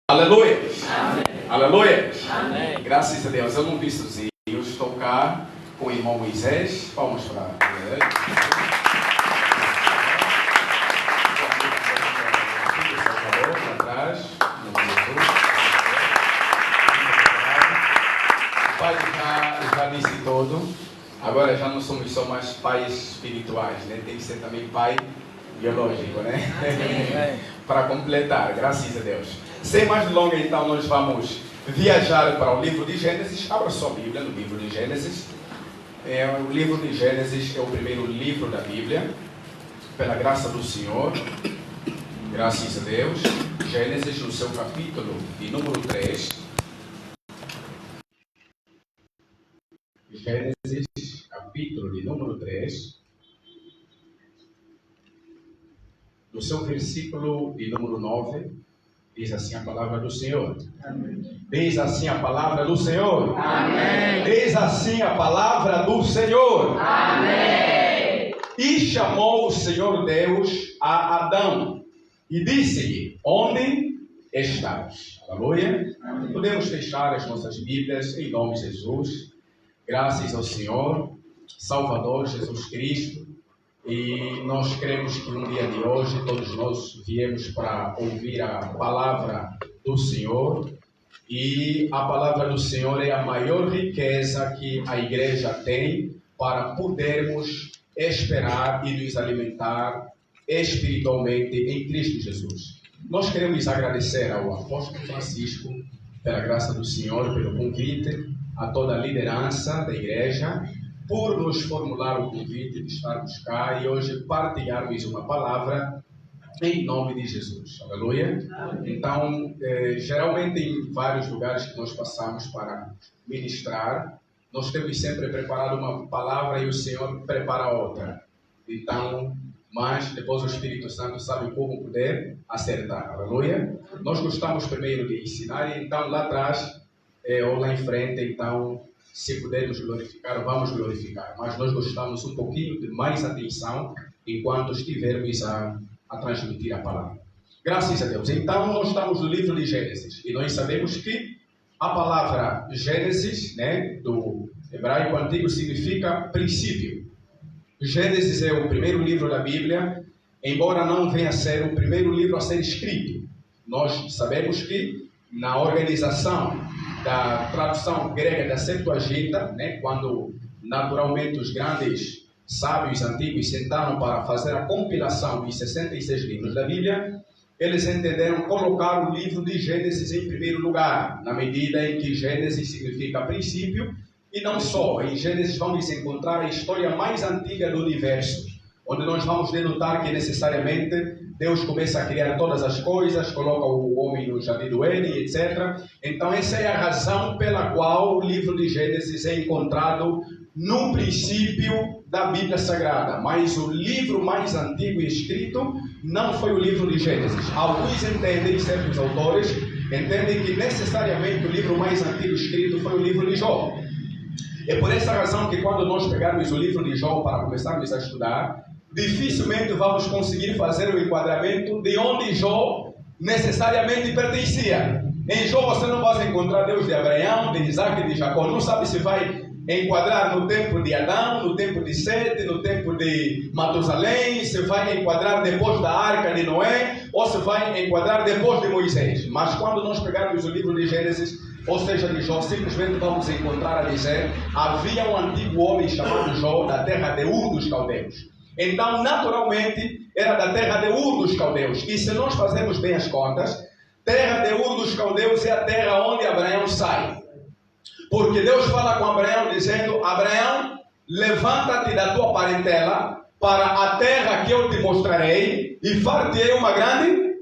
Aleluia! Amém. Aleluia! Amém. Graças a Deus, eu não vi sozinho, eu estou cá com o irmão Moisés. Vamos para atrás. O pai já disse tudo. Agora já não somos só mais pais espirituais, né? Tem que ser também pai biológico, né? Para completar, graças a Deus. Sem mais delongas, então, nós vamos viajar para o livro de Gênesis. Abra sua Bíblia no livro de Gênesis. O livro de Gênesis é o primeiro livro da Bíblia, pela graça do Senhor. Graças a Deus. Gênesis, no seu capítulo de número 3. Gênesis, capítulo de número 3. No seu versículo de número 9. Diz assim a palavra do Senhor. Amém. Diz assim a palavra do Senhor. Amém. Diz assim a palavra do Senhor. Amém. E chamou o Senhor Deus a Adão e disse-lhe: onde estás? Aleluia. Amém. Podemos fechar as nossas Bíblias em nome de Jesus. Graças ao Senhor, Salvador Jesus Cristo. E nós cremos que no dia de hoje todos nós viemos para ouvir a palavra do Senhor. E a palavra do Senhor é a maior riqueza que a igreja tem para podermos esperar e nos alimentar espiritualmente em Cristo Jesus. Nós queremos agradecer ao apóstolo Francisco pela graça do Senhor, pelo convite, a toda a liderança da igreja, por nos formular o convite de estarmos cá e hoje partilharmos uma palavra em nome de Jesus. Aleluia. Então, geralmente em vários lugares que nós passamos para ministrar, nós temos sempre preparado uma palavra e o Senhor prepara outra. Então, mas depois o Espírito Santo sabe como poder acertar. Aleluia. Nós gostamos primeiro de ensinar e então lá atrás, ou lá em frente, então, se pudermos glorificar, vamos glorificar. Mas nós gostamos um pouquinho de mais atenção enquanto estivermos a transmitir a palavra. Graças a Deus. Então, nós estamos no livro de Gênesis. E nós sabemos que a palavra Gênesis, né, do hebraico antigo, significa princípio. Gênesis é o primeiro livro da Bíblia, embora não venha a ser o primeiro livro a ser escrito. Nós sabemos que na organização da tradução grega da Septuaginta, né, quando naturalmente os grandes sábios antigos sentaram para fazer a compilação dos 66 livros da Bíblia, eles entenderam colocar o livro de Gênesis em primeiro lugar, na medida em que Gênesis significa princípio, e não só. Em Gênesis vamos encontrar a história mais antiga do universo, onde nós vamos denotar que necessariamente Deus começa a criar todas as coisas, coloca o homem no jardim do Éden, etc. Então essa é a razão pela qual o livro de Gênesis é encontrado no princípio da Bíblia Sagrada. Mas o livro mais antigo escrito não foi o livro de Gênesis. Alguns entendem, certos autores, entendem que necessariamente o livro mais antigo escrito foi o livro de Jó. É por essa razão que quando nós pegarmos o livro de Jó para começarmos a estudar, dificilmente vamos conseguir fazer o enquadramento de onde Jó necessariamente pertencia. Em Jó você não vai encontrar Deus de Abraão, de Isaac e de Jacó. Não sabe se vai enquadrar no tempo de Adão, no tempo de Sete, no tempo de Matusalém, se vai enquadrar depois da Arca de Noé, ou se vai enquadrar depois de Moisés. Mas quando nós pegarmos o livro de Gênesis, ou seja, de Jó, simplesmente vamos encontrar a dizer: havia um antigo homem chamado Jó, da terra de Ur dos Caldeus. Então, naturalmente, era da terra de Ur dos Caldeus. E se nós fazermos bem as contas, terra de Ur dos Caldeus é a terra onde Abraão sai. Porque Deus fala com Abraão dizendo: Abraão, levanta-te da tua parentela para a terra que eu te mostrarei e far-te-ei uma grande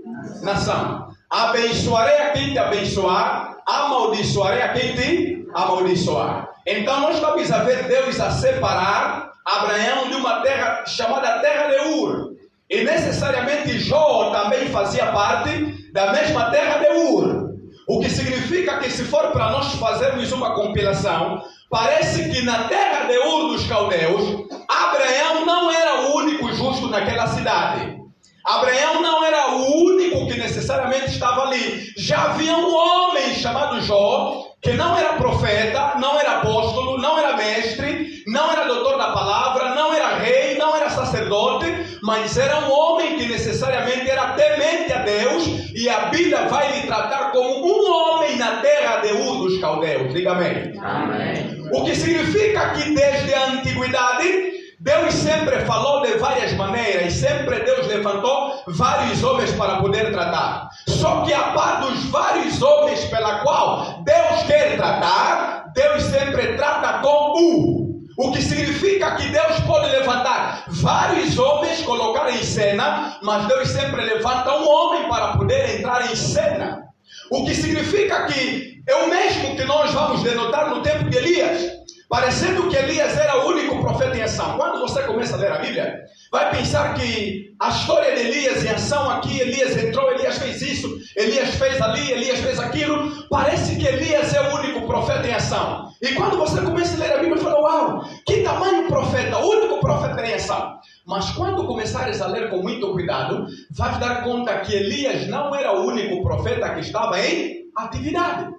nação. Abençoarei a quem te abençoar, amaldiçoarei a quem te amaldiçoar. Então nós estamos a ver Deus a separar Abraão de uma terra chamada terra de Ur. E necessariamente Jó também fazia parte da mesma terra de Ur. O que significa que se for para nós fazermos uma compilação, parece que na terra de Ur dos Caldeus, Abraão não era o único justo naquela cidade. Abraão não era o único que necessariamente estava ali. Já havia um homem chamado Jó, que não era profeta, não era apóstolo, não era mestre, não era doutor da palavra, não era rei, não era sacerdote, mas era um homem que necessariamente era temente a Deus, e a Bíblia vai lhe tratar como um homem na terra de Ur dos Caldeus. Diga amém. Amém. O que significa que desde a antiguidade Deus sempre falou de várias maneiras, sempre Deus levantou vários homens para poder tratar. Só que a par dos vários homens pela qual Deus quer tratar, Deus sempre trata com um. O que significa que Deus pode levantar vários homens, colocar em cena, mas Deus sempre levanta um homem para poder entrar em cena. O que significa que é o mesmo que nós vamos denotar no tempo de Elias. Parecendo que Elias era o único profeta em ação. Quando você começa a ler a Bíblia, vai pensar que a história de Elias em ação aqui, Elias entrou, Elias fez isso, Elias fez ali, Elias fez aquilo. Parece que Elias é o único profeta em ação. E quando você começa a ler a Bíblia, você fala, uau, que tamanho profeta, o único profeta em ação. Mas quando começares a ler com muito cuidado, vais dar conta que Elias não era o único profeta que estava em atividade.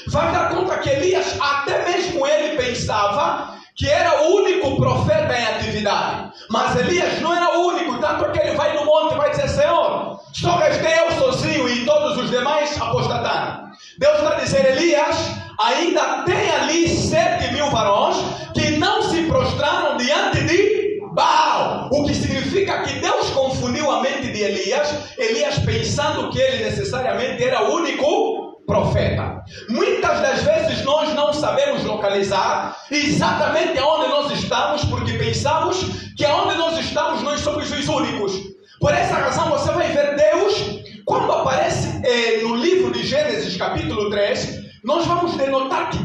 Vai dar conta que Elias, até mesmo ele pensava que era o único profeta em atividade. Mas Elias não era o único, tanto que ele vai no monte e vai dizer, Senhor, só restei eu sozinho e todos os demais apostataram. Deus vai dizer, Elias, ainda tem ali 7.000 varões que não se prostraram diante de Baal. O que significa que Deus confundiu a mente de Elias pensando que ele necessariamente era o único profeta. Muitas das vezes nós não sabemos localizar exatamente aonde nós estamos, porque pensamos que aonde nós estamos nós somos os únicos. Por essa razão você vai ver Deus, quando aparece no livro de Gênesis capítulo 3, nós vamos denotar que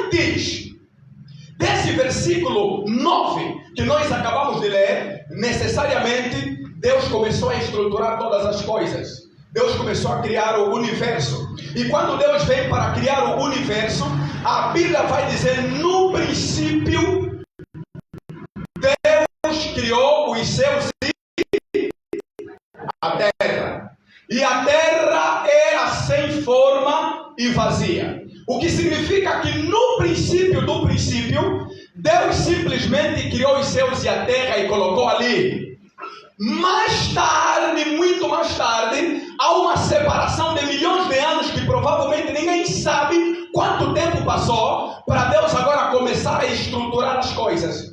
antes desse versículo 9 que nós acabamos de ler, necessariamente Deus começou a estruturar todas as coisas. Deus começou a criar o universo. E quando Deus vem para criar o universo, a Bíblia vai dizer, no princípio, Deus criou os céus e a terra. E a terra era sem forma e vazia. O que significa que no princípio do princípio, Deus simplesmente criou os céus e a terra e colocou ali. Mais tarde, muito mais tarde, há uma separação de milhões de anos que provavelmente ninguém sabe quanto tempo passou para Deus agora começar a estruturar as coisas.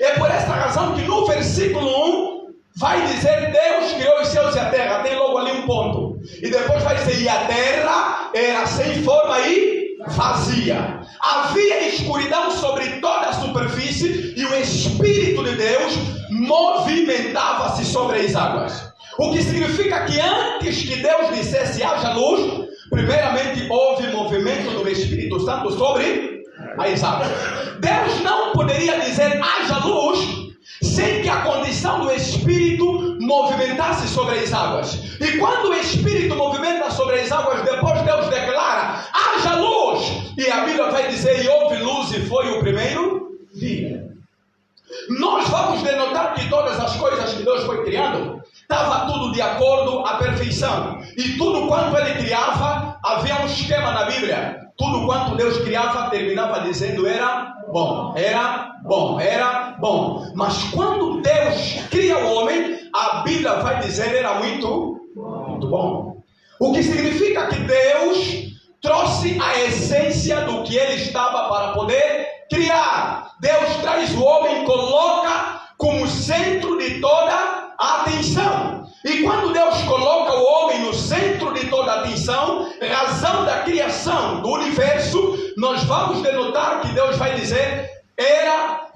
É por essa razão que no versículo 1 vai dizer Deus criou os céus e a terra, tem logo ali um ponto. E depois vai dizer, e a terra era sem forma e vazia. Havia escuridão sobre toda a superfície e o Espírito de Deus movimentava-se sobre as águas. O que significa que antes que Deus dissesse haja luz, primeiramente houve movimento do Espírito Santo sobre as águas. Deus não poderia dizer haja luz sem que a condição do Espírito movimentasse sobre as águas. E quando o Espírito movimenta sobre as águas, depois Deus declara haja luz. E a Bíblia vai dizer, e houve luz e foi o primeiro dia. Nós vamos denotar que todas as coisas que Deus foi criando, estava tudo de acordo à perfeição. E tudo quanto Ele criava, havia um esquema na Bíblia. Tudo quanto Deus criava, terminava dizendo era bom, era bom, era bom. Mas quando Deus cria o homem, a Bíblia vai dizer era muito bom. O que significa que Deus trouxe a essência do que Ele estava para poder criar. Deus traz o homem e coloca como centro de toda a atenção. E quando Deus coloca o homem no centro de toda a atenção, razão da criação do universo, nós vamos denotar que Deus vai dizer era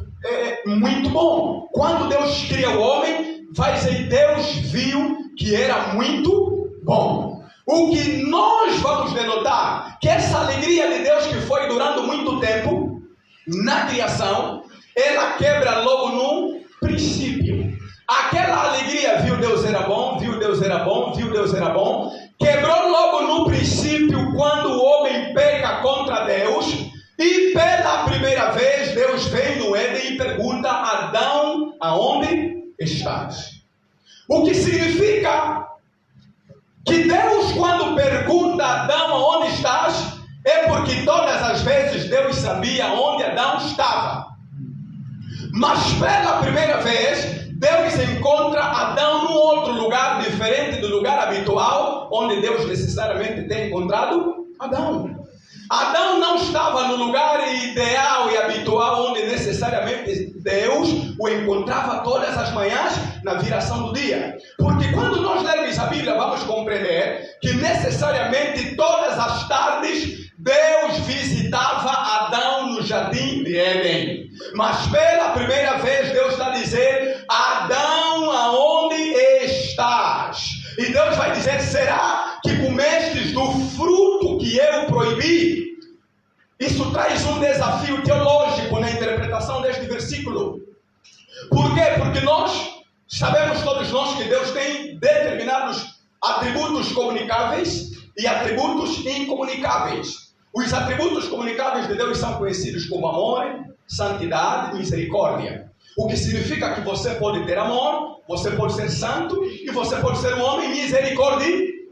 muito bom. Quando Deus cria o homem, vai dizer Deus viu que era muito bom. O que nós vamos denotar, que essa alegria de Deus que foi durando muito tempo na criação, ela quebra logo no princípio. Aquela alegria, viu Deus era bom, viu Deus era bom, viu Deus era bom, quebrou logo no princípio quando o homem peca contra Deus. E pela primeira vez Deus vem no Éden e pergunta, Adão, aonde estás? O que significa que Deus, quando pergunta a Adão aonde estás, é porque todas as vezes Deus sabia onde Adão estava. Mas pela primeira vez, Deus encontra Adão num outro lugar diferente do lugar habitual, onde Deus necessariamente tem encontrado Adão. Adão não estava no lugar ideal e habitual, onde necessariamente Deus o encontrava todas as manhãs na viração do dia. Porque quando nós lermos a Bíblia, vamos compreender que necessariamente todas as tardes Deus visitava Adão no jardim de Éden. Mas pela primeira vez Deus está a dizer: Adão, aonde estás? E Deus vai dizer: será que comestes do fruto que eu proibi? Isso traz um desafio teológico na interpretação deste versículo. Por quê? Porque nós sabemos, todos nós, que Deus tem determinados atributos comunicáveis e atributos incomunicáveis. Os atributos comunicáveis de Deus são conhecidos como amor, santidade e misericórdia. O que significa que você pode ter amor, você pode ser santo e você pode ser um homem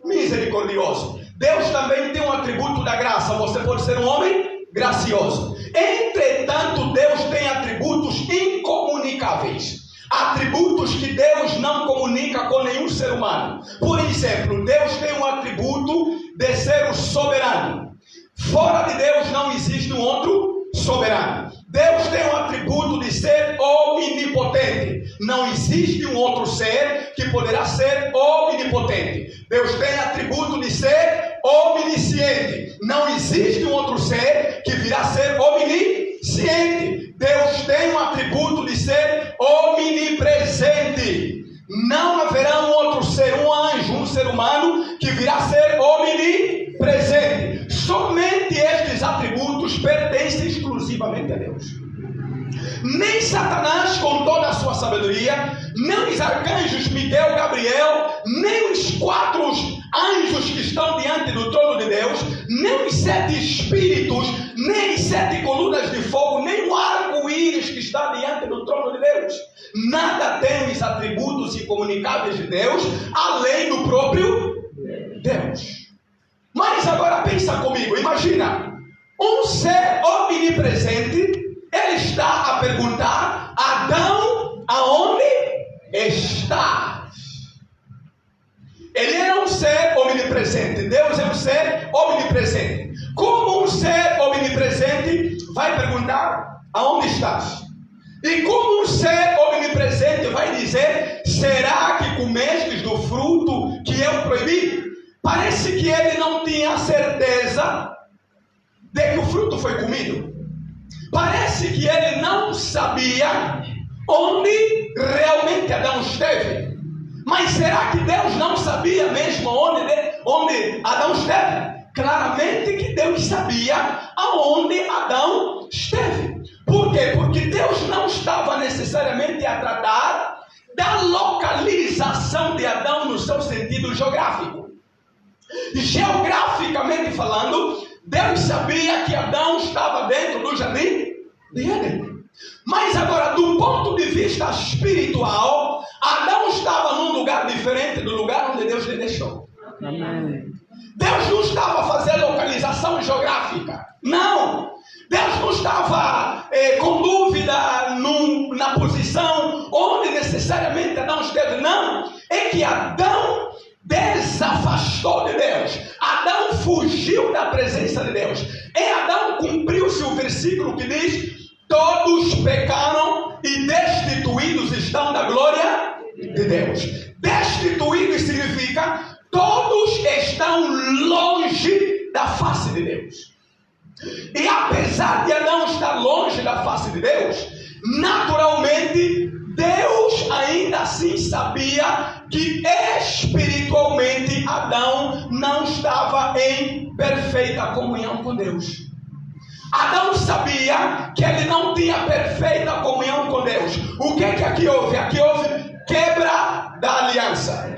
misericordioso. Deus também tem um atributo da graça. Você pode ser um homem gracioso. Entretanto, Deus tem atributos incomunicáveis. Atributos que Deus não comunica com nenhum ser humano. Por exemplo, Deus tem um atributo de ser o soberano. Fora de Deus não existe um outro soberano. Deus tem um atributo de ser omnipotente. Não existe um outro ser que poderá ser omnipotente. Deus tem atributo de ser omnisciente. Não existe um outro ser que virá ser omnisciente. Deus tem um atributo de ser omnipresente. Não haverá um outro ser, um anjo, um ser humano que virá ser omnipresente. Somente estes atributos pertencem exclusivamente a Deus. Nem Satanás, com toda a sua sabedoria, nem os arcanjos Miguel, Gabriel, nem os 4 anjos que estão diante do trono de Deus, nem os 7 espíritos, nem as 7 colunas de fogo, nem o arco-íris que está diante do trono de Deus. Nada tem os atributos incomunicáveis de Deus, além do próprio Deus. Mas agora pensa comigo, imagina, um ser omnipresente, ele está a perguntar: Adão, aonde estás? Ele é um ser omnipresente, Deus é um ser omnipresente. Como um ser omnipresente vai perguntar: aonde estás? E como um ser omnipresente vai dizer: será que comestes do fruto que eu proibi? Parece que ele não tinha certeza de que o fruto foi comido. Parece que ele não sabia onde realmente Adão esteve. Mas será que Deus não sabia mesmo onde Adão esteve? Claramente que Deus sabia aonde Adão esteve. Por quê? Porque Deus não estava necessariamente a tratar da localização de Adão no seu sentido geográfico. Geograficamente falando, Deus sabia que Adão estava dentro do jardim de Éden. Mas agora, do ponto de vista espiritual, Adão estava num lugar diferente do lugar onde Deus lhe deixou. Amém. Deus não estava a fazer localização geográfica. Não. Deus não estava com dúvida na posição onde necessariamente Adão esteve. Não. É que Adão desafastou de Deus. Adão fugiu da presença de Deus. E Adão cumpriu-se o versículo que diz: todos pecaram e destituídos estão da glória de Deus. Destituídos significa todos estão longe da face de Deus. E apesar de Adão estar longe da face de Deus, naturalmente Deus ainda assim sabia que espiritualmente Adão não estava em perfeita comunhão com Deus. Adão sabia que ele não tinha perfeita comunhão com Deus. O que é que aqui houve? Aqui houve quebra da aliança.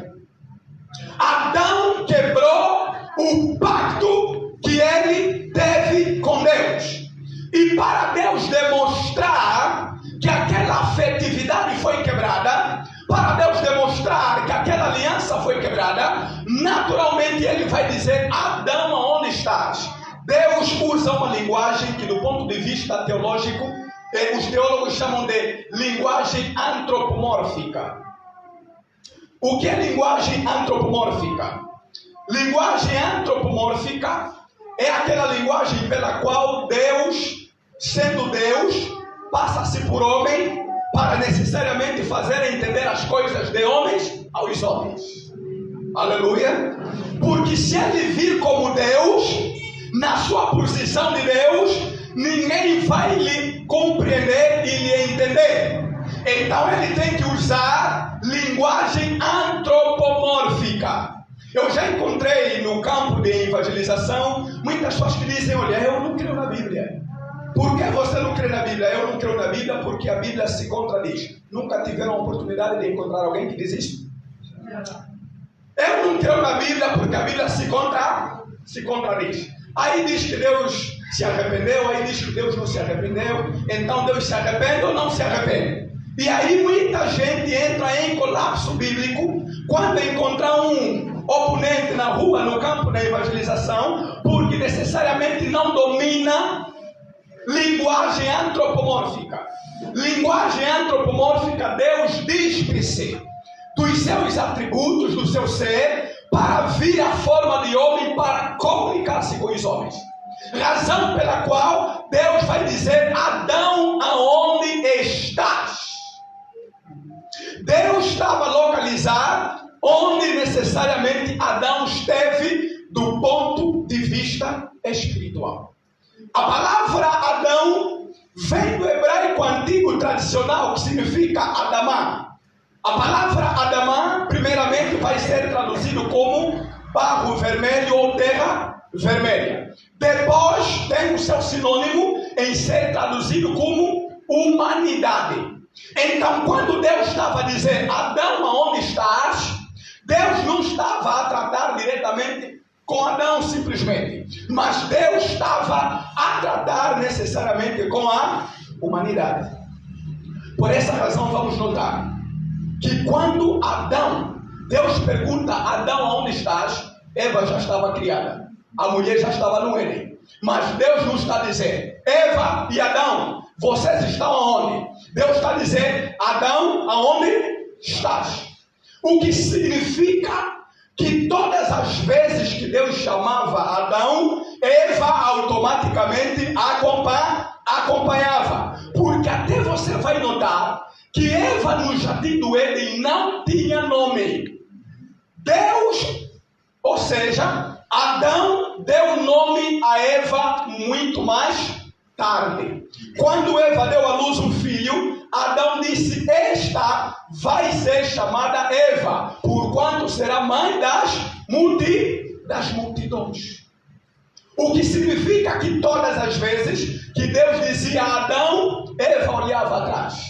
Adão quebrou o pacto que ele teve com Deus. E para Deus demonstrar que aquela afetividade foi quebrada, para Deus demonstrar que aliança foi quebrada, naturalmente ele vai dizer: Adão, aonde estás? Deus usa uma linguagem que, do ponto de vista teológico, os teólogos chamam de linguagem antropomórfica. O que é linguagem antropomórfica? Linguagem antropomórfica é aquela linguagem pela qual Deus, sendo Deus, passa-se por homem para necessariamente fazer entender as coisas de homens aos homens. Aleluia! Porque se ele vir como Deus, na sua posição de Deus, ninguém vai lhe compreender e lhe entender. Então ele tem que usar linguagem antropomórfica. Eu já encontrei no campo de evangelização muitas pessoas que dizem: olha, eu não creio na Bíblia. Por que você não crê na Bíblia? Eu não creio na Bíblia porque a Bíblia se contradiz. Nunca tiveram a oportunidade de encontrar alguém que diz isso? Eu não creio na Bíblia porque a Bíblia se contradiz. Aí diz que Deus se arrependeu, aí diz que Deus não se arrependeu. Então Deus se arrepende ou não se arrepende? E aí muita gente entra em colapso bíblico quando encontrar um oponente na rua, no campo da evangelização, porque necessariamente não domina linguagem antropomórfica. Linguagem antropomórfica, Deus despe-se dos seus atributos, do seu ser, para vir a forma de homem para comunicar-se com os homens. Razão pela qual Deus vai dizer: Adão, aonde estás? Deus estava localizado onde necessariamente Adão esteve do ponto de vista espiritual. A palavra Adão vem do hebraico antigo tradicional, que significa Adamá. A palavra Adamá, primeiramente, vai ser traduzido como barro vermelho ou terra vermelha. Depois tem o seu sinônimo em ser traduzido como humanidade. Então, quando Deus estava a dizer: Adão, aonde estás? Deus não estava a tratar diretamente com Adão simplesmente, mas Deus estava a tratar necessariamente com a humanidade. Por essa razão vamos notar que quando Deus pergunta: Adão, aonde estás? Eva já estava criada, a mulher já estava no Éden. Mas Deus não está dizendo: Eva e Adão, vocês estão aonde? Deus está dizendo: Adão, aonde estás? O que significa que todas as vezes que Deus chamava Adão, Eva automaticamente acompanhava. Porque até você vai notar que Eva no jardim do Éden não tinha nome. Deus, ou seja, Adão deu nome a Eva muito mais tarde. Quando Eva deu à luz um filho, Adão disse: esta vai ser chamada Eva, porquanto será mãe das multidões. O que significa que todas as vezes que Deus dizia a Adão, Eva olhava atrás.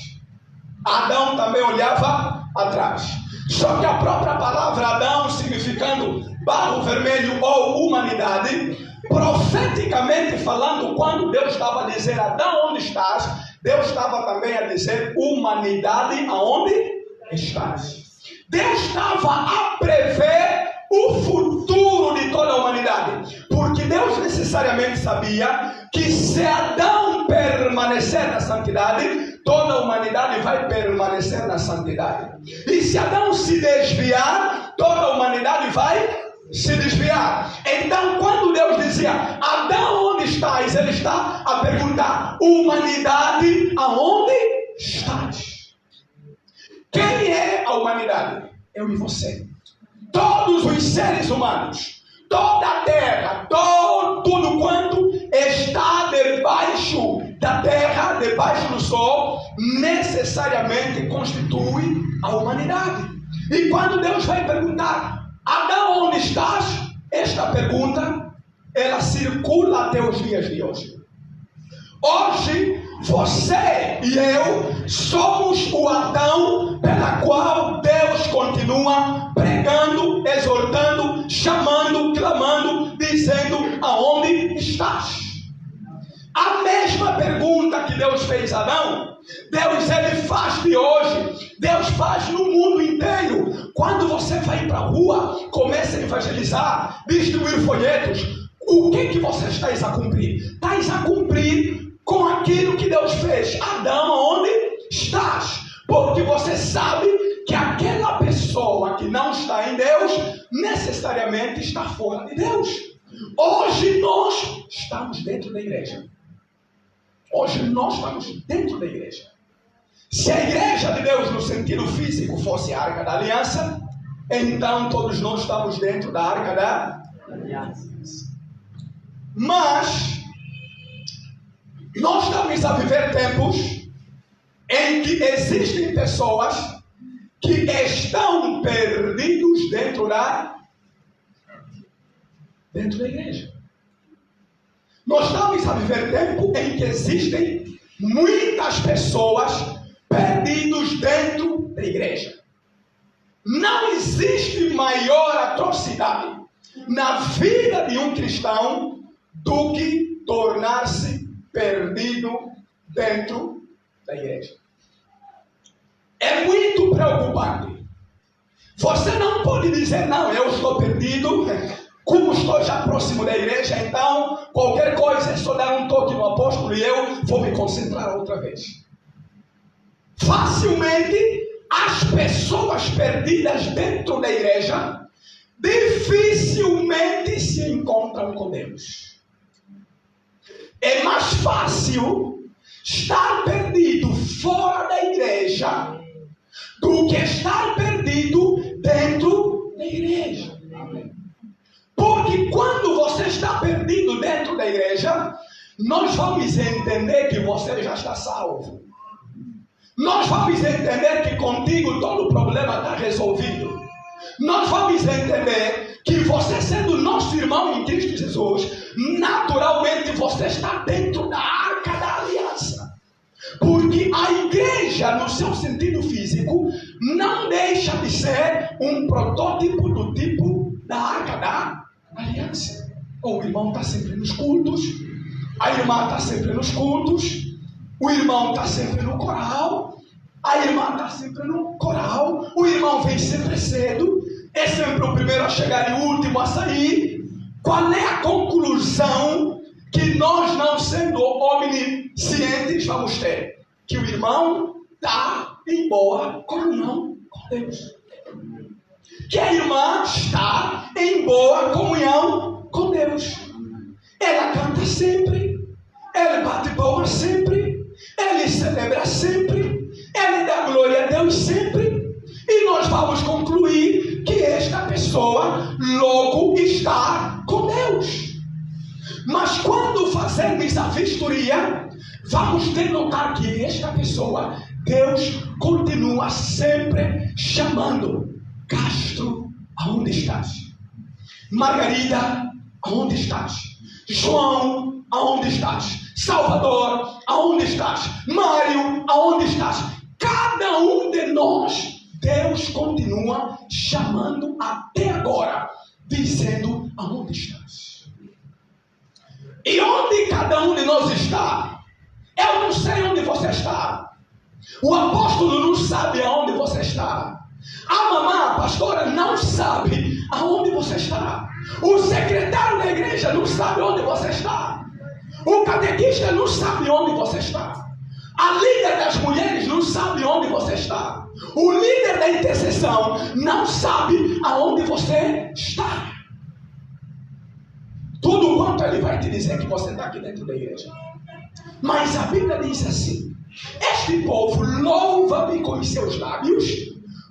Adão também olhava atrás. Só que a própria palavra Adão, significando barro vermelho ou humanidade, profeticamente falando, quando Deus estava a dizer: Adão, onde estás? Deus estava também a dizer: humanidade, aonde estás? Deus estava a prever o futuro de toda a humanidade, porque Deus necessariamente sabia que se Adão permanecer na santidade, toda a humanidade vai permanecer na santidade. E se Adão se desviar, toda a humanidade vai se desviar. Então, quando Deus dizia: Adão, onde estás? Ele está a perguntar: humanidade, aonde estás? Quem é a humanidade? Eu e você. Todos os seres humanos, toda a terra, tudo quanto está debaixo da terra, debaixo do sol, necessariamente constitui a humanidade. E quando Deus vai perguntar: Adão, onde estás? Esta pergunta, ela circula até os dias de hoje. Hoje, você e eu somos o Adão pela qual Deus continua pregando, exortando, chamando, clamando, dizendo: aonde estás? A mesma pergunta que Deus fez Adão, Deus ele faz de hoje, Deus faz no mundo inteiro. Quando você vai para a rua, começa a evangelizar, distribuir folhetos, o que você está a cumprir? Estás a cumprir com aquilo que Deus fez. Adão, onde estás? Porque você sabe que aquela pessoa que não está em Deus, necessariamente está fora de Deus. Hoje nós estamos dentro da igreja. Hoje nós estamos dentro da igreja. Se a igreja de Deus no sentido físico fosse a Arca da Aliança, então todos nós estamos dentro da Arca da Aliança. Mas nós estamos a viver tempos em que existem pessoas que estão perdidos dentro da igreja. Nós estamos a viver tempo em que existem muitas pessoas perdidas dentro da igreja. Não existe maior atrocidade na vida de um cristão do que tornar-se perdido dentro da igreja. É muito preocupante. Você não pode dizer, não, eu estou perdido, como estou já próximo da igreja, então qualquer coisa é só dar um toque no apóstolo e eu vou me concentrar outra vez. Facilmente, as pessoas perdidas dentro da igreja dificilmente se encontram com Deus. É mais fácil estar perdido fora da igreja do que estar perdido dentro da igreja. Porque quando você está perdido dentro da igreja, nós vamos entender que você já está salvo. Nós vamos entender que contigo todo o problema está resolvido. Nós vamos entender que você, sendo nosso irmão em Cristo Jesus, naturalmente você está dentro da Arca da Aliança. Porque a igreja, no seu sentido físico, não deixa de ser um protótipo do tipo da Arca da Aliança. O irmão está sempre nos cultos, a irmã está sempre nos cultos, o irmão está sempre no coral, a irmã está sempre no coral, o irmão vem sempre cedo, é sempre o primeiro a chegar e o último a sair. Qual é a conclusão que nós, não sendo oniscientes, vamos ter? Que o irmão está em boa comunhão com Deus. Que a irmã está em boa comunhão com Deus. Ela canta sempre, ela bate palmas sempre, ela celebra sempre, ela dá glória a Deus sempre. E nós vamos concluir que esta pessoa logo está com Deus. Mas quando fazemos a vistoria, vamos ter notar que esta pessoa, Deus continua sempre chamando. Castro, aonde estás? Margarida, aonde estás? João, aonde estás? Salvador, aonde estás? Mário, aonde estás? Cada um de nós, Deus continua chamando até agora, dizendo, aonde estás? E onde cada um de nós está? Eu não sei onde você está. O apóstolo não sabe aonde você está. A mamã, a pastora, não sabe aonde você está. O secretário da igreja não sabe onde você está. O catequista não sabe onde você está. A líder das mulheres não sabe onde você está. O líder da intercessão não sabe aonde você está. Tudo quanto ele vai te dizer que você está aqui dentro da igreja. Mas a Bíblia diz assim: este povo louva-me com os seus lábios,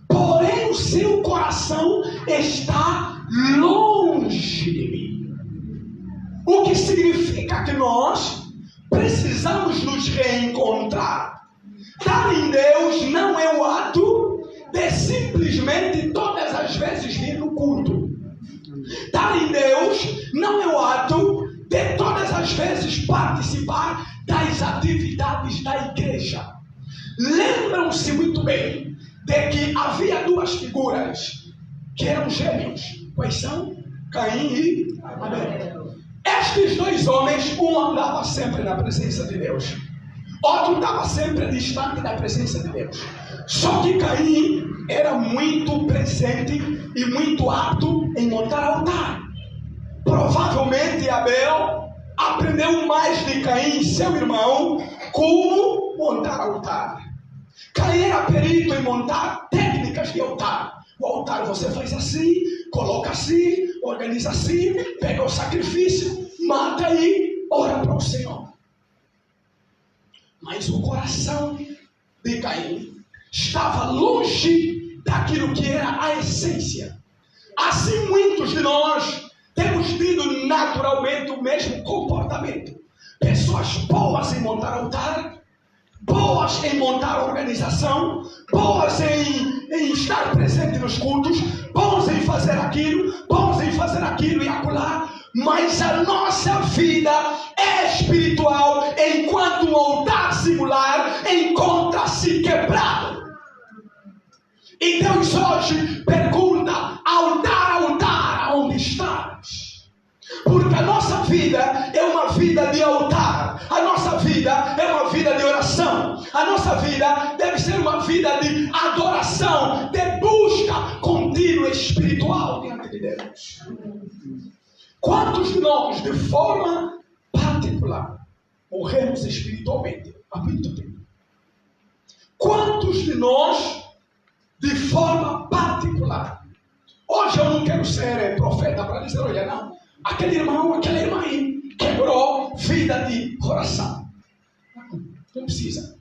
porém o seu coração está longe de mim. O que significa que nós precisamos nos reencontrar. Estar em Deus não é o ato de simplesmente todas as vezes vir no culto. Estar em Deus não é o ato de todas as vezes participar das atividades da igreja. Lembram-se muito bem de que havia duas figuras que eram gêmeos. Quais são? Caim e Abel. Estes dois homens, um andava sempre na presença de Deus, Outro estava sempre distante da presença de Deus. Só que Caim era muito presente e muito apto em montar altar. Provavelmente Abel aprendeu mais de Caim, seu irmão, como montar altar. Caim era perito em montar técnicas de altar. O altar você faz assim, coloca assim, organiza assim, pega o sacrifício, mata e ora para o Senhor. Mas o coração de Caim estava longe daquilo que era a essência. Assim muitos de nós temos tido naturalmente o mesmo comportamento. Pessoas boas em montar altar, boas em montar organização, boas em estar presente nos cultos, bons em fazer aquilo e acolá, mas a nossa vida espiritual, enquanto o altar singular, encontra-se quebrado. E Deus hoje pergunta: altar, altar, aonde estás? Porque a nossa vida é uma vida de altar, a nossa vida é uma vida de oração, a nossa vida deve ser uma vida de adoração, de busca contínua espiritual diante de Deus. Quantos de nós, de forma particular, morremos espiritualmente há muito tempo? Quantos de nós, de forma particular, hoje eu não quero ser profeta para dizer, olha, não, aquele irmão, aquela irmã aí quebrou vida de oração. Não precisa.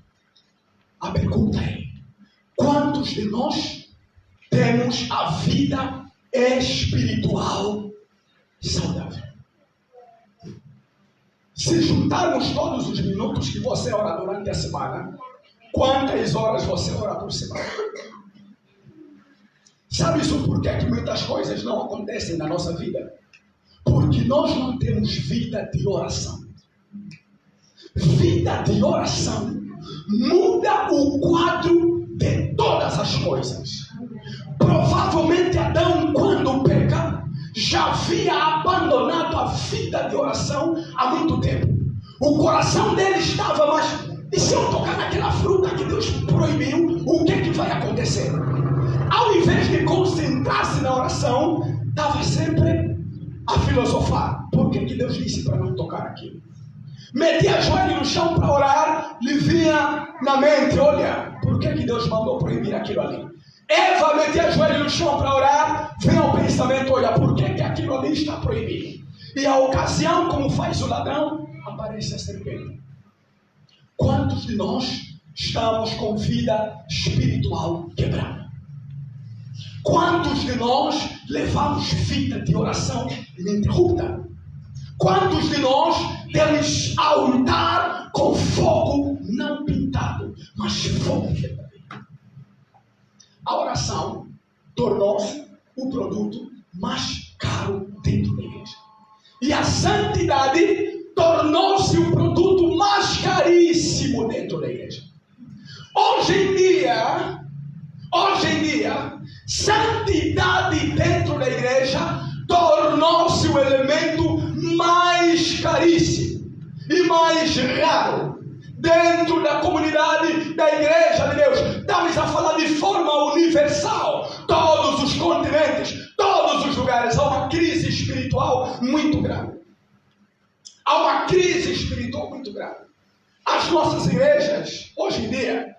A pergunta é: quantos de nós temos a vida espiritual saudável? Se juntarmos todos os minutos que você ora durante a semana, quantas horas você ora por semana? Sabe isso por que muitas coisas não acontecem na nossa vida? Porque nós não temos vida de oração. Vida de oração muda o quadro de todas as coisas. Provavelmente Adão, quando peca, já havia abandonado a vida de oração há muito tempo. O coração dele estava, mas e se eu tocar naquela fruta que Deus proibiu, o que vai acontecer? Ao invés de concentrar-se na oração, estava sempre a filosofar. Por que Deus disse para não tocar aquilo? Metia joelho no chão para orar, lhe vinha na mente, olha, por que Deus mandou proibir aquilo ali? Eva metia joelho no chão para orar, vem ao pensamento, olha, por que aquilo ali está proibido? E a ocasião, como faz o ladrão, aparece a serpente. Quantos de nós estamos com vida espiritual quebrada? Quantos de nós levamos vida de oração ininterrupta? Quantos de nós temos altar com fogo não pintado, mas fogo verdadeiro? A oração tornou-se o produto mais caro dentro da igreja. E a santidade tornou-se o produto mais caríssimo dentro da igreja. Hoje em dia, santidade dentro da igreja tornou-se o elemento mais caríssimo e mais raro dentro da comunidade da igreja de Deus. Estamos a falar de forma universal, todos os continentes, todos os lugares. Há uma crise espiritual muito grande. Há uma crise espiritual muito grande. As nossas igrejas, hoje em dia,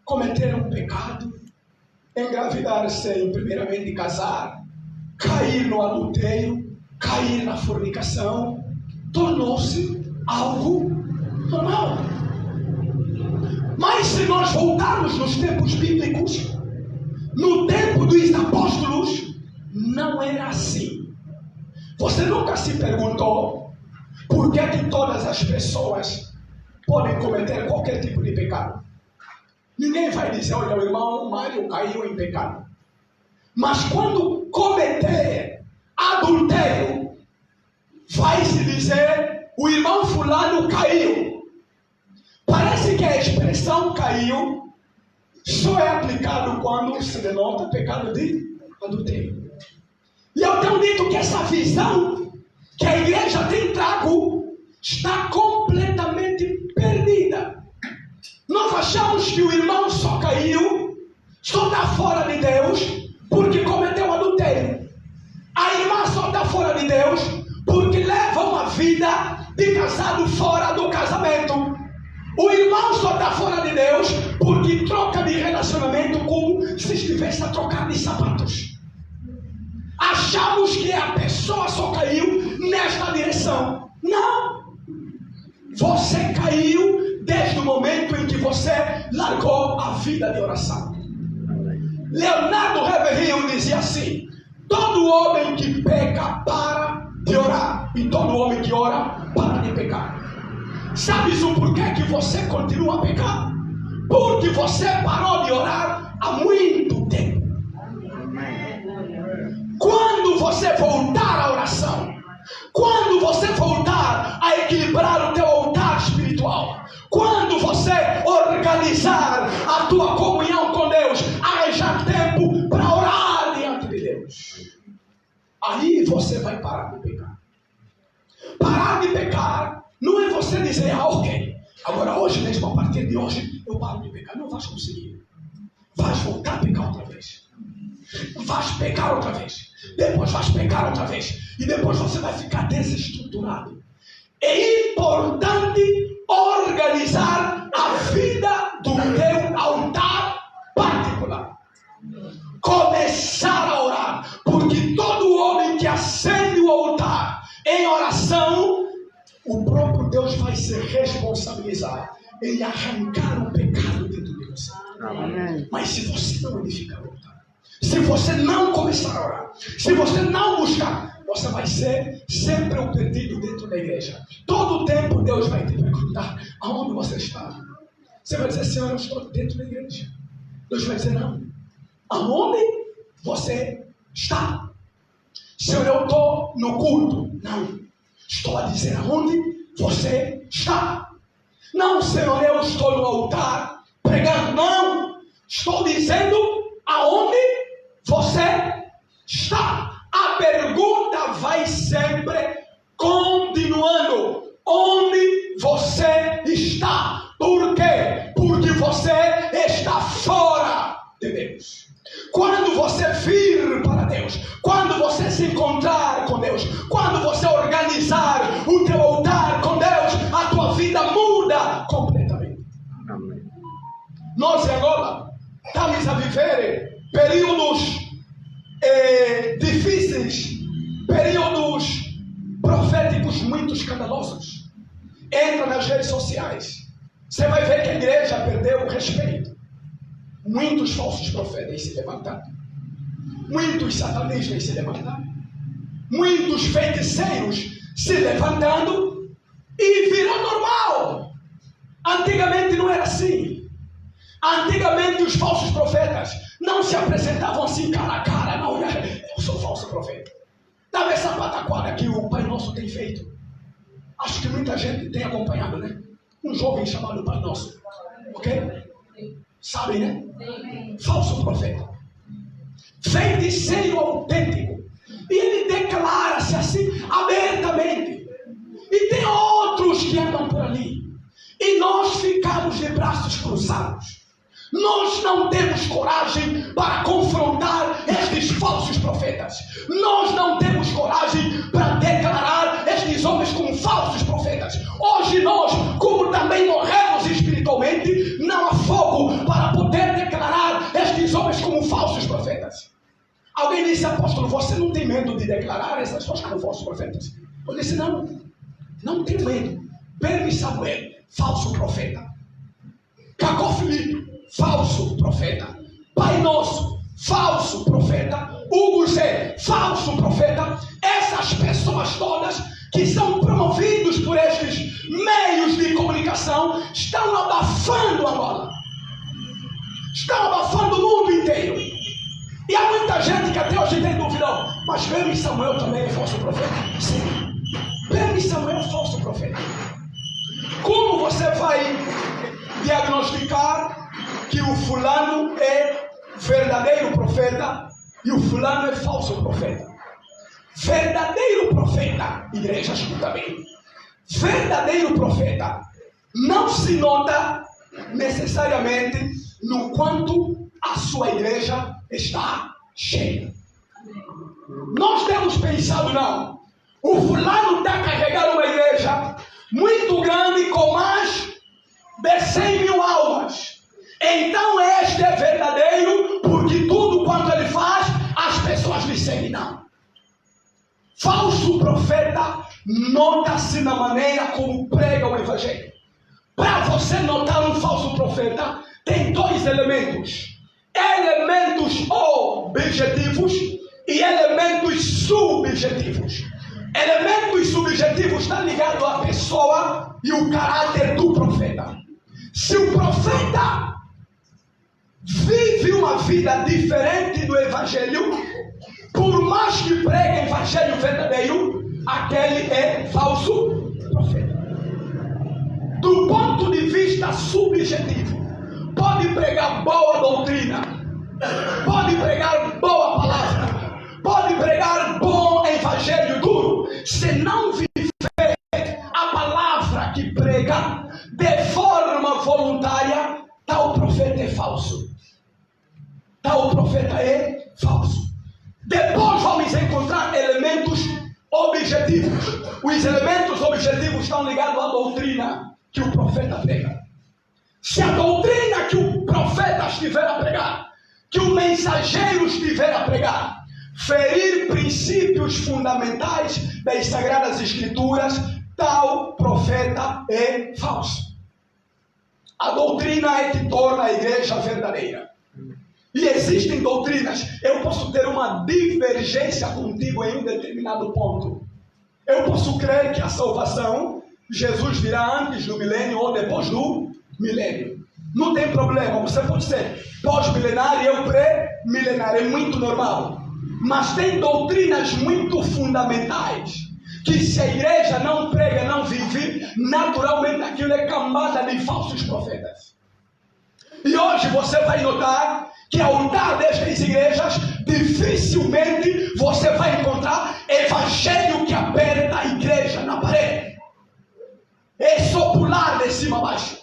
cometeram um pecado, engravidar sem primeiramente casar, cair no adultério, cair na fornicação, tornou-se algo normal. Mas se nós voltarmos nos tempos bíblicos, no tempo dos apóstolos, não era assim. Você nunca se perguntou por que todas as pessoas podem cometer qualquer tipo de pecado? Ninguém vai dizer, olha, o irmão Mário caiu em pecado. Mas quando cometer adultério, vai-se dizer, o irmão fulano caiu. Parece que a expressão caiu só é aplicado quando se denota pecado de adultério. E eu tenho dito que essa visão que a igreja tem trago está completamente perdida. achamos que o irmão só caiu, só está fora de Deus, porque cometeu adultério. A irmã só está fora de Deus, porque leva uma vida de casado fora do casamento. O irmão só está fora de Deus, porque troca de relacionamento como se estivesse a trocar de sapatos. Achamos que a pessoa só caiu nesta direção. Não! Você caiu desde o momento em que você largou a vida de oração. Leonardo Reverhill dizia assim: todo homem que peca para de orar, e todo homem que ora para de pecar. Sabes o porquê que você continua a pecar? Porque você parou de orar há muito tempo. Quando você voltar à oração, quando você voltar a equilibrar o teu altar espiritual, quando você organizar a tua comunhão com Deus, arranjar tempo para orar diante de Deus, aí você vai parar de pecar. Parar de pecar não é você dizer, ok, agora hoje mesmo, a partir de hoje, eu paro de pecar. Não vais conseguir. Vais voltar a pecar outra vez. Vais pecar outra vez. Depois vais pecar outra vez. E depois você vai ficar desestruturado. É importante organizar a vida do teu altar particular. Começar a orar. Porque todo homem que acende o altar em oração, o próprio Deus vai se responsabilizar em arrancar o pecado dentro de você. Amém. Mas se você não edificar o altar, se você não começar a orar, se você não buscar, você vai ser sempre o perdido dentro da igreja. Todo o tempo Deus vai te perguntar aonde você está. Você vai dizer, Senhor, eu estou dentro da igreja. Deus vai dizer, não. Aonde você está? Senhor, eu estou no culto. Não. Estou a dizer aonde você está. Não, Senhor, eu estou no altar pregando. Não. Estou dizendo aonde você está. A pergunta vai sempre continuando. Onde você está? Por quê? Porque você está fora de Deus. Quando você vir para Deus, quando você se encontrar com Deus, quando você organizar o teu altar com Deus, a tua vida muda completamente. Amém. Nós agora estamos a viver períodos difíceis, períodos proféticos muito escandalosos. Entra nas redes sociais, você vai ver que a igreja perdeu o respeito. Muitos falsos profetas se levantaram. Muitos satanistas se levantaram. Muitos feiticeiros se levantando. E virou normal. Antigamente não era assim. Antigamente os falsos profetas não se apresentavam assim cara a cara. Não, eu sou falso profeta. Dá essa pataquada que o Pai Nosso tem feito. Acho que muita gente tem acompanhado, né? Um jovem chamado Pai Nosso. Ok? Sabem, né? Falso profeta. Feiticeiro autêntico. E ele declara-se assim abertamente. E tem outros que andam por ali. E nós ficamos de braços cruzados. Nós não temos coragem para confrontar estes falsos profetas. Nós não temos coragem para declarar estes homens como falsos profetas. Hoje nós, como também morremos espiritualmente, não há fogo para poder declarar estes homens como falsos profetas. Alguém disse, apóstolo, você não tem medo de declarar essas pessoas como falsos profetas? Eu disse, não tenho medo. Pedro e Samuel, falso profeta. Cacó Filipe, falso profeta. Pai Nosso, falso profeta. Hugo Zé, falso profeta. Essas pessoas todas que são promovidos por estes meios de comunicação estão abafando Angola. Estão abafando o mundo inteiro. E há muita gente que até hoje tem dúvida. Mas Pedro e Samuel também é falso profeta? Sim. Pedro e Samuel é falso profeta. Como você vai diagnosticar que o fulano é verdadeiro profeta e o fulano é falso profeta? Verdadeiro profeta, igreja, escuta bem. Verdadeiro profeta não se nota necessariamente no quanto a sua igreja está cheia. Nós temos pensado, não, o fulano está carregando uma igreja muito grande com mais de 100 mil almas. Então este é verdadeiro, porque tudo quanto ele faz, as pessoas lhe seguem. Não. Falso profeta nota-se na maneira como prega o evangelho. Para você notar um falso profeta, tem dois elementos. Elementos objetivos e elementos subjetivos. Elementos subjetivos estão ligados à pessoa e o caráter do profeta. Se o profeta vive uma vida diferente do evangelho, por mais que pregue evangelho verdadeiro, aquele é falso profeta. Do ponto de vista subjetivo, pode pregar boa doutrina, pode pregar boa palavra, pode pregar bom evangelho duro, se não viver a palavra que prega de forma voluntária, tal profeta é falso. Tal profeta é falso. Depois vamos encontrar elementos objetivos. Os elementos objetivos estão ligados à doutrina que o profeta prega. Se a doutrina que o profeta estiver a pregar, que o mensageiro estiver a pregar, ferir princípios fundamentais das Sagradas Escrituras, tal profeta é falso. A doutrina é que torna a igreja verdadeira. E existem doutrinas. Eu posso ter uma divergência contigo em um determinado ponto. Eu posso crer que a salvação, Jesus virá antes do milênio ou depois do milênio. Não tem problema. Você pode ser pós-milenário e eu pré-milenário. É muito normal. Mas tem doutrinas muito fundamentais que, se a igreja não prega, não vive, naturalmente aquilo é cambada de falsos profetas. E hoje você vai notar que ao altar destas igrejas, dificilmente você vai encontrar evangelho que aperta a igreja na parede. É só pular de cima a baixo.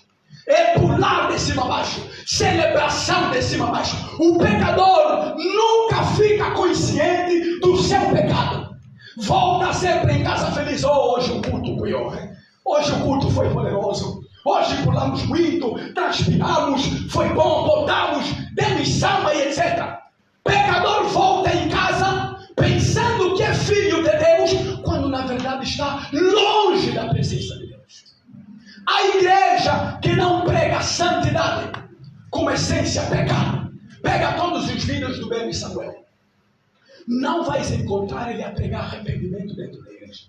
É pular de cima a baixo. Celebração de cima a baixo. O pecador nunca fica consciente do seu pecado. Volta sempre em casa feliz. Oh, hoje o culto foi horrível. Hoje o culto foi poderoso. Hoje pulamos muito, transpiramos, foi bom, botamos, demos samba e etc. Pecador volta em casa pensando que é filho de Deus, quando na verdade está longe da presença de Deus. A igreja que não prega santidade, como essência pecado, pega todos os filhos do bem de Samuel, não vais encontrar ele a pregar arrependimento dentro da igreja.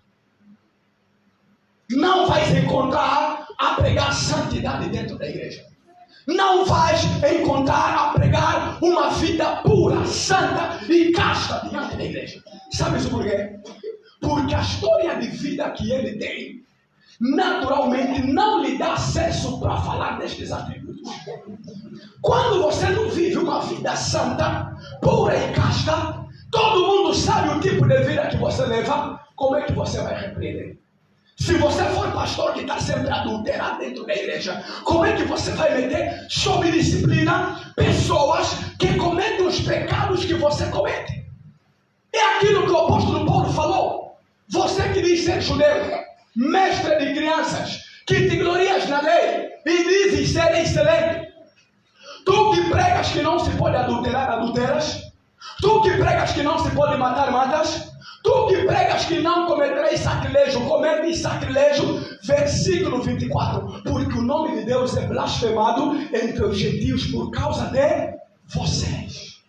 Não vais encontrar a pregar santidade dentro da igreja. Não vais encontrar a pregar uma vida pura, santa e casta diante da igreja. Sabes por quê? Porque a história de vida que ele tem, naturalmente não lhe dá acesso para falar destes atributos. Quando você não vive uma vida santa, pura e casta, todo mundo sabe o tipo de vida que você leva, como é que você vai repreender? Se você for pastor que está sempre adulterado dentro da igreja, como é que você vai meter sob disciplina pessoas que cometem os pecados que você comete? É aquilo que o apóstolo Paulo falou. Você que diz ser judeu, mestre de crianças, que te glorias na lei e dizes ser excelente. Tu que pregas que não se pode adulterar, adulteras. Tu que pregas que não se pode matar, matas. Tu que pregas que não cometereis sacrilégio, cometes sacrilégio. Versículo 24. Porque o nome de Deus é blasfemado entre os gentios por causa de vocês.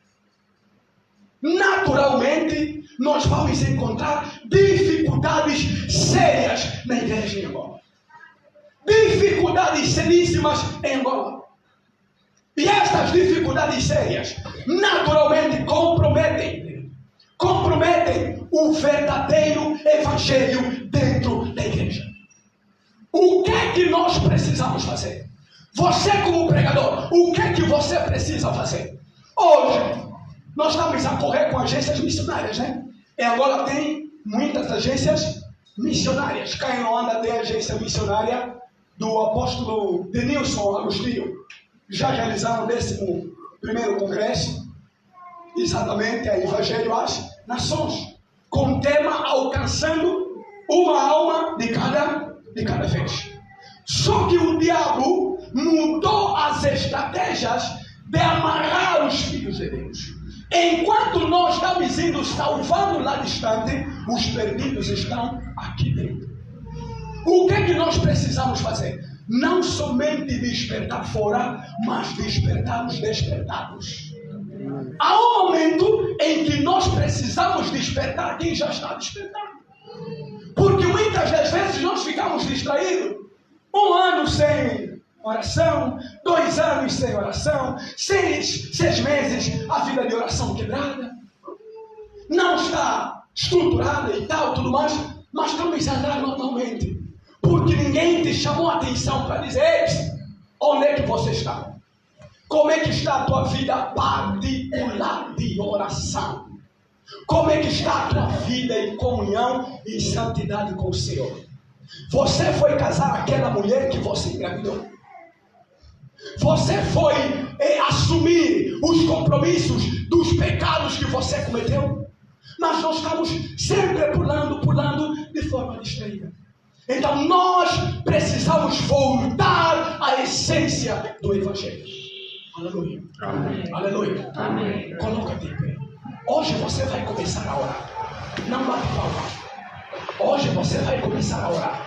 Naturalmente, nós vamos encontrar dificuldades sérias na igreja em Angola. Dificuldades seríssimas em Angola. E estas dificuldades sérias, naturalmente, comprometem o verdadeiro evangelho dentro da igreja. O que é que nós precisamos fazer? Você como pregador, o que é que você precisa fazer? Hoje, nós estamos a correr com agências missionárias, né? E agora tem muitas agências missionárias. Quem não anda tem agência missionária, do apóstolo Denilson Agostinho, já realizaram o 11º Congresso, exatamente a Evangelho às Nações, com o tema alcançando uma alma de cada vez. Só que o diabo mudou as estratégias de amarrar os filhos de Deus. Enquanto nós estamos indo salvando lá distante, os perdidos estão aqui dentro. O que é que nós precisamos fazer? Não somente despertar fora, mas despertar os despertados. Há um momento em que nós precisamos despertar quem já está despertado. Porque muitas das vezes nós ficamos distraídos. 1 ano sem oração, 2 anos sem oração, 6 meses a vida de oração quebrada. Não está estruturada e tal, tudo mais, mas estamos a andar normalmente. Porque ninguém te chamou a atenção para dizer: onde é que você está? Como é que está a tua vida particular de oração? Como é que está a tua vida em comunhão e santidade com o Senhor? Você foi casar aquela mulher que você engravidou? Você foi assumir os compromissos dos pecados que você cometeu? Mas nós estamos sempre pulando de forma distraída. Então nós precisamos voltar à essência do Evangelho. Aleluia. Amém. Aleluia. Amém. Coloca-te em pé. Hoje você vai começar a orar. Não bate palma. Hoje você vai começar a orar.